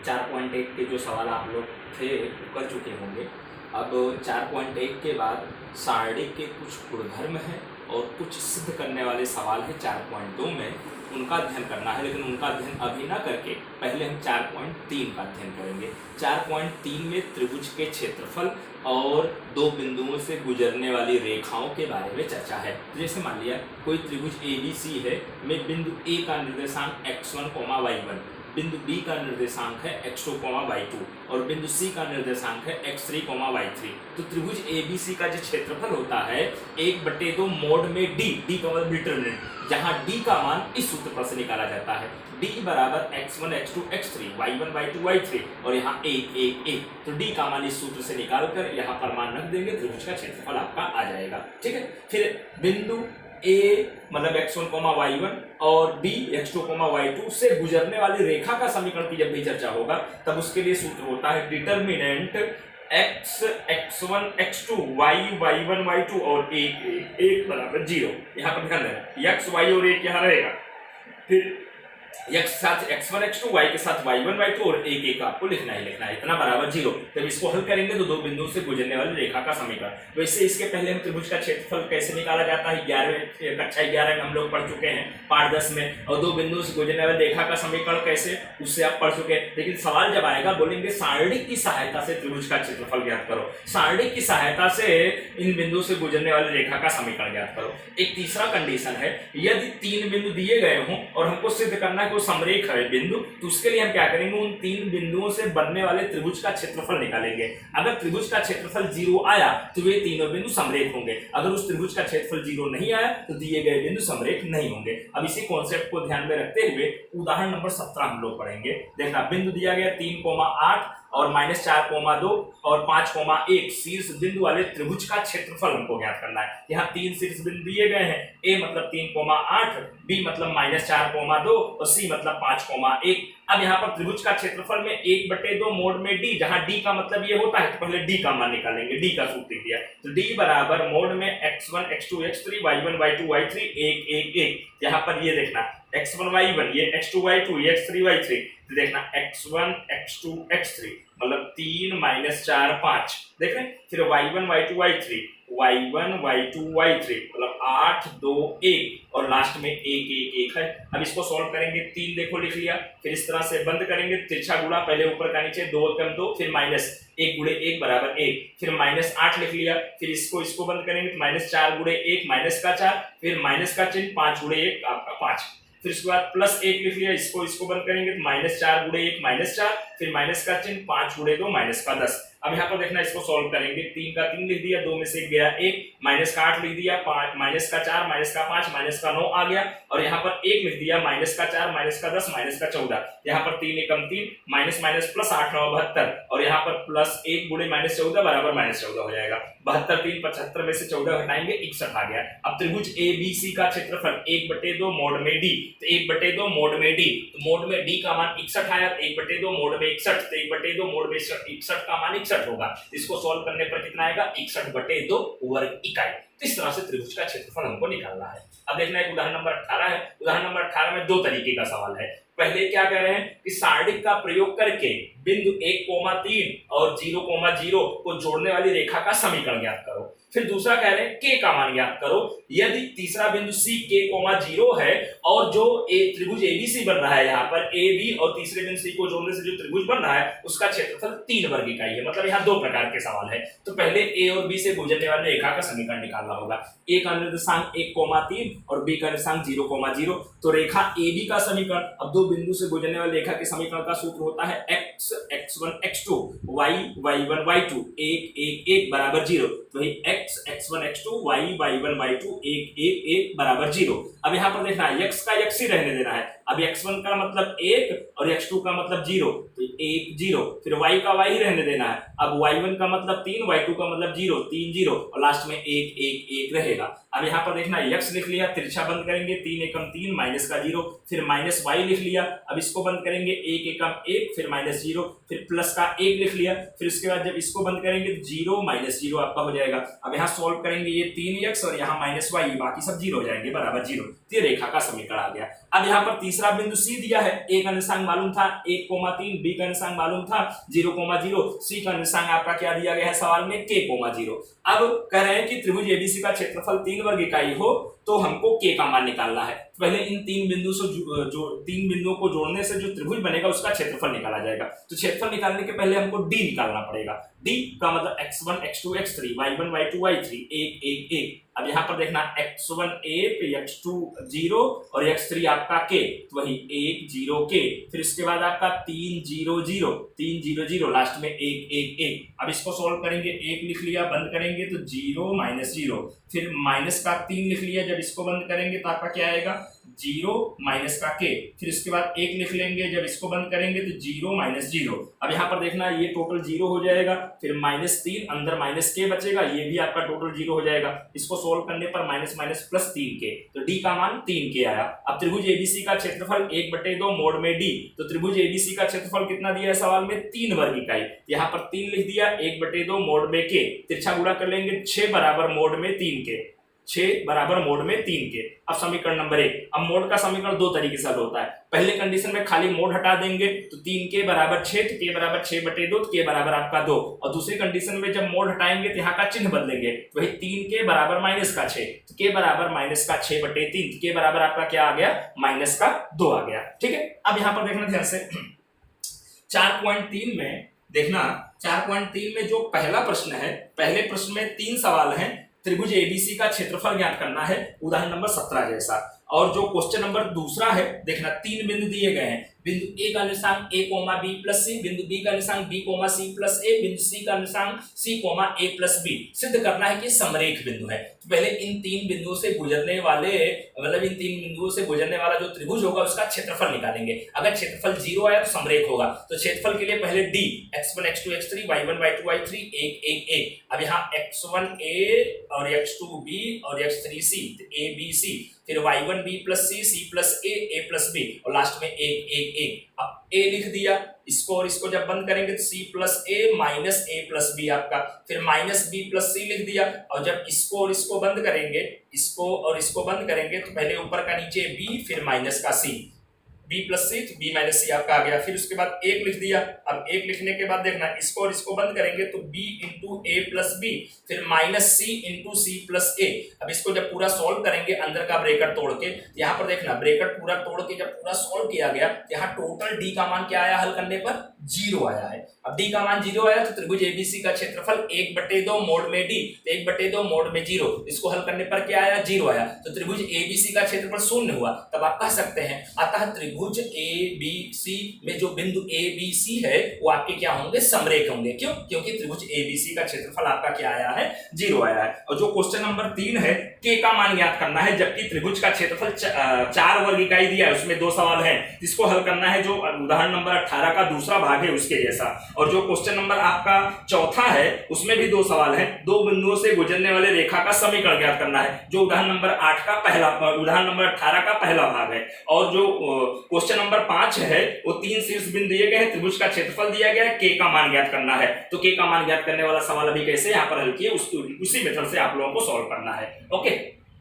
4.1 के जो सवाल आप लोग थे कर चुके होंगे। अब 4.1 के बाद सारणी के कुछ गुणधर्म हैं और कुछ सिद्ध करने वाले सवाल हैं 4.2 में, उनका अध्ययन करना है। लेकिन उनका अध्ययन अभी ना करके पहले हम 4.3 का अध्ययन करेंगे। 4.3 में त्रिभुज के क्षेत्रफल और दो बिंदुओं से गुजरने वाली रेखाओं के बारे में चर्चा है। जैसे मान लिया कोई त्रिभुज ABC है, में बिंदु A का निर्देशांक x1, y1, बिंदु B का निर्देशांक है x2, y2 और बिंदु C का निर्देशांक है x3, y3। तो त्रिभुज ABC का जो क्षेत्रफल होता है 1/2 मोड में D का मतलब डिटरमिनेंट, जहां D का मान इस सूत्र पर से निकाला जाता है। D बराबर x1, x2, x3, y1, y2, y3 और यहाँ a। तो D का मान इस सूत्र से निकालकर यहाँ पर मान रख देंगे, त्रिभुज का क्षेत्रफल आपका आ जाएगा। ठीक है, फिर बिंदु A मतलब x1, y1 और B x2, y2 से गुजरने वाली रेखा का समीकरण की जब भी चर्चा होगा तब उसके लिए सूत्र होता है determinant x, x1, x2, y, y1, y2 और 1 बराबर 0। यहाँ पर ध्यान देना x, y और 1 यहाँ रहेगा, फिर x साथ x1, x2, y के साथ y1, y2 और 1 आपको लिखना ही लिखना है, इतना बराबर 0। जब इसको हल करेंगे तो दो बिंदुओं से गुजरने वाली रेखा का समीकरण। वैसे इसके पहले हम त्रिभुज का क्षेत्रफल कैसे निकाला जाता है कक्षा 11 में हम लोग पढ़ चुके हैं, पाठ 10 में। और दो बिंदुओं से गुजरने वाली रेखा का समीकरण कैसे, उससे आप पढ़ चुके हैं। लेकिन सवाल जब आएगा बोलेंगे सारणी की सहायता से त्रिभुज का क्षेत्रफल ज्ञात करो, सारणी की सहायता से इन बिंदुओं से गुजरने वाली रेखा का समीकरण ज्ञात करो। एक तीसरा कंडीशन है, यदि 3 बिंदु दिए गए हों और हमको सिद्ध करना है कि वो समरेख है बिंदु, तो उसके लिए हम क्या करेंगे, उन 3 बिंदुओं से बनने वाले त्रिभुज का क्षेत्रफल निकालेंगे। अगर त्रिभुज का क्षेत्रफल 0 आया तो वे तीनों बिंदु समरेख होंगे, अगर उस त्रिभुज का क्षेत्रफल 0 नहीं आया तो दिए गए बिंदु समरेख नहीं होंगे। अब इसी कॉन्सेप्ट को ध्यान में रखते हुए उदाहरण नंबर 17 हम लोग पढ़ेंगे। देखना, बिंदु दिया गया 3,8 और -4,2 और 5,1 शीर्ष बिंदु वाले त्रिभुज का क्षेत्रफल हमको ज्ञात करना है। यहाँ 3 शीर्ष बिंदु दिए गए हैं, A मतलब 3,8, B मतलब -4,2 और C मतलब 5,1। अब यहाँ पर त्रिभुज का क्षेत्रफल में 1/2 मोड में D, जहाँ D का मतलब ये होता है तो पहले D का मान निकालेंगे, D का सूत्र दिया तो D बराबर मोड में x1, x2, x3, y1, y2, y3 1। यहाँ पर ये देखना x1, y1, ये x2, y2, ये x3, y3, तो देखना x1, x2, x3 मतलब 3 -4 5, देख रहे हैं। फिर y1, y2, y3, y1, y2, y3 मतलब 8 2 1 और लास्ट में 1 है। अब इसको सॉल्व करेंगे, 3 देखो लिख लिया, फिर इस तरह से बंद करेंगे, तिरछा गुणा पहले ऊपर का नीचे, 2 कम 2, फिर -1 गुणे 1 बराबर 1, फिर -8 लिख लिया, फिर इसको बंद करेंगे तो -4 गुणे 1 माइनस का 4, फिर माइनस का चिन्ह 5 गुणे 1 आपका 5, फिर इसके बाद +1 लिख लिया, इसको बंद करेंगे तो -4 गुणे 1 -4, फिर माइनस का चिन्ह 5 गुणे 2 माइनस का 10। अब यहाँ पर देखना, इसको सॉल्व करेंगे, 3 का 3 लिख दिया, 2 में से 1 गया 1, माइनस का 8 लिख दिया, माइनस का 4, माइनस का 5, माइनस का 9 आ गया, और यहाँ पर 1 लिख दिया, माइनस का 4, माइनस का 10, माइनस का 14। यहाँ पर 3 एकम 3, माइनस माइनस प्लस 8 9 72, और यहाँ पर +1 गुणे -14 बराबर -14 हो जाएगा। 72 3 75 में से 14 घटाएंगे 61 आ गया। अब त्रिभुज ABC का क्षेत्रफल 1/2 मोड में D, तो 1/2 मोड में D, तो मोड में D का मान 61 आया, 1/2 मोड में 61, तो 1/2 मोड में 61 का मान 61 होगा। इसको सॉल्व करने पर कितना आएगा, 61/2 वर्ग इकाई। तो इस तरह से त्रिभुज का क्षेत्रफल हमको निकालना है। अब देखना है उदाहरण नंबर 18 है। उदाहरण नंबर 18 में 2 तरीके का सवाल है। पहले क्या कह रहे हैं कि सारणी का प्रयोग करके बिंदु 1,3 और 0,0 को जोड़ने वाली रेखा का समीकरण ज्ञात करो। फिर दूसरा कह रहे हैं k का मान ज्ञात करो, यदि तीसरा बिंदु C k,0 है और जो त्रिभुज ABC बन रहा है, यहाँ पर AB और तीसरे बिंदु C को जोड़ने से जो त्रिभुज बन रहा है उसका क्षेत्रफल 3 वर्ग इकाई है। मतलब यहाँ 2 प्रकार के सवाल है। तो पहले A और B से गुजरने वाली रेखा का समीकरण निकालना होगा। A का निर्देशांक 1,3 और B का निर्देशांक 0,0, तो रेखा AB का समीकरण, अब दो बिंदु से गुजरने वाली रेखा के समीकरण का सूत्र होता है x, x1, x2, y, y1, y2 1 बराबर 0। तो x, x1, x2, y, y1, y2 1 बराबर 0। अब यहाँ पर देखना है x का x ही रहने देना है। अब x1 का मतलब 1 और x2 का मतलब 0, तो 1 0, फिर y का y ही रहने देना है। अब y1 का मतलब 3, y2 का मतलब 0, 3 0 और लास्ट में 1 रहेगा। अब यहाँ पर देखना x लिख लिया, तिरछा बंद करेंगे, 3 एकम 3 माइनस का 0, फिर माइनस y लिख लिया, अब इसको बंद करेंगे 1 एकम 1, फिर -0, फिर प्लस का 1 लिख लिया, फिर उसके बाद जब इसको बंद करेंगे तो 0 -0 आपका हो जाएगा। अब यहाँ सॉल्व करेंगे, ये 3x और यहाँ -y, बाकी सब 0 हो जाएंगे बराबर 0। तो ये रेखा का समीकरण आ गया। अब यहाँ पर तीसरा बिंदु सी दिया है, ए का निर्देशांक मालूम था 1,3, बी का निर्देशांक मालूम था 0,0, सी का निर्देशांक आपका क्या दिया गया है सवाल में k,0। अब कह रहे हैं कि त्रिभुज एबीसी का क्षेत्रफल 3 वर्ग इकाई हो तो हमको k का मान निकालना है। पहले इन तीन बिंदुओं को जोड़ने से जो त्रिभुज बनेगा उसका क्षेत्रफल निकाला जाएगा। तो क्षेत्रफल निकालने के पहले हमको d निकालना पड़ेगा। d का मतलब x1 x2 x3 y1 y2 y3 1 1 1। अब यहाँ पर देखना x1 1 x2 0 और x3 आपका k, तो वही 1 0 k, फिर इसके बाद आपका 3 0 0 3 0 0, लास्ट में 1 1 1। अब इसको सोल्व करेंगे, 1 लिख लिया, बंद करेंगे तो 0 -0, फिर माइनस का 3 लिख लिया, जब इसको बंद करेंगे तो आपका क्या आएगा 0 माइनस का k, फिर इसके बाद 1 लिख लेंगे, जब इसको बंद करेंगे तो 0 -0। अब यहाँ पर देखना ये टोटल 0 हो जाएगा, फिर -3 अंदर माइनस k बचेगा, ये भी आपका टोटल 0 हो जाएगा। इसको सोल्व करने पर माइनस माइनस प्लस 3k, तो d का मान 3k आया। अब त्रिभुज एबीसी का क्षेत्रफल 1/2 मोड में d, तो त्रिभुज एबीसी का क्षेत्रफल कितना दिया है सवाल में 3 वर्ग इकाई, यहाँ पर 3 लिख दिया, 1/2 मोड में k, तिरछा गुणा कर लेंगे 6 बराबर मोड में 3k, 6 बराबर मोड में 3k। अब समीकरण नंबर 1, अब मोड का समीकरण दो तरीके से हल होता है। पहले कंडीशन में खाली मोड हटा देंगे तो 3k बराबर 6, तो k बराबर 6/2, तो k बराबर आपका 2। और दूसरी कंडीशन में जब मोड हटाएंगे तो यहाँ का चिन्ह बदलेंगे, तो वही 3k बराबर -6, तो k बराबर -6/3, तो k बराबर आपका क्या आ गया -2 आ गया। ठीक है, अब यहाँ पर देखना ध्यान से 4.3 में देखना, 4.3 में जो पहला प्रश्न है, पहले प्रश्न में 3 सवाल हैं, त्रिभुज एबीसी का क्षेत्रफल ज्ञात करना है, उदाहरण नंबर 17 जैसा। और जो क्वेश्चन नंबर दूसरा है देखना, 3 बिंदु दिए गए हैं, बिंदु ए का निर्देशांक a, b प्लस c, बिंदु बी का निर्देशांक b, c प्लस a, बिंदु सी का निर्देशांक c, a प्लस b। सिद्ध करना है कि समरेख बिंदु है। तो पहले इन 3 बिंदुओं से गुजरने वाले, मतलब इन 3 बिंदुओं से गुजरने वाला जो त्रिभुज होगा उसका क्षेत्रफल निकालेंगे। अगर क्षेत्रफल 0 आया तो समरेख होगा, तो क्षेत्रफल के लिए पहले d x1 x2 x3 y1 y2 y3 1 1 1। अब यहाँ x1 a और x2 b और x3 c, a b c, फिर y1 b plus c plus a plus b, और लास्ट में 1 1 1। अब a लिख दिया, इसको और इसको जब बंद करेंगे तो c plus a minus a plus b आपका, फिर माइनस b प्लस c लिख दिया, और जब इसको और इसको बंद करेंगे, इसको और इसको बंद करेंगे तो पहले ऊपर का नीचे b, फिर माइनस का c, b प्लस सी तो b माइनस सी आपका आ गया। फिर उसके बाद 1 लिख दिया। अब 1 लिखने के बाद देखना, इसको और इसको बंद करेंगे तो b इंटू ए प्लस बी, फिर माइनस सी इंटू सी प्लस ए। अब इसको जब पूरा सॉल्व करेंगे अंदर का ब्रैकेट तोड़ के, यहाँ पर देखना ब्रैकेट पूरा तोड़ के जब पूरा सॉल्व किया गया, यहाँ टोटल d का मान क्या आया, हल करने पर 0 आया है। अब d का मान 0 आया तो त्रिभुज एबीसी का क्षेत्रफल 1/2 मोड में d, 1/2 मोड में 0, इसको हल करने पर क्या आया, 0 आया। तो त्रिभुज एबीसी का क्षेत्रफल 0 हुआ। तब आप कह सकते हैं अतः त्रिभुज एबीसी में जो बिंदु एबीसी है वो आपके क्या होंगे, समरेख होंगे। क्यों? क्योंकि त्रिभुज एबीसी का क्षेत्रफल आपका क्या आया है, 0 आया है। और जो क्वेश्चन नंबर 3 है, k का मान ज्ञात करना है, जबकि त्रिभुज का क्षेत्रफल 4 वर्ग इकाई दिया है, उसमें 2 सवाल हैं, इसको हल करना है जो उदाहरण नंबर 18 का दूसरा भाग है उसके जैसा। और जो क्वेश्चन नंबर आपका चौथा है उसमें भी 2 सवाल हैं, 2 बिंदुओं से गुजरने वाले रेखा का समीकरण ज्ञात करना है, जो उदाहरण नंबर 8 का पहला, उदाहरण नंबर 18 का पहला भाग है। और जो क्वेश्चन नंबर 5 है वो 3 शीर्ष बिंदु दिए गए हैं, त्रिभुज का क्षेत्रफल दिया गया है, k का मान ज्ञात करना है। तो k का मान ज्ञात करने वाला सवाल अभी कैसे यहाँ पर हल किए, उसी मेथड से आप लोगों को सॉल्व करना है। ओके।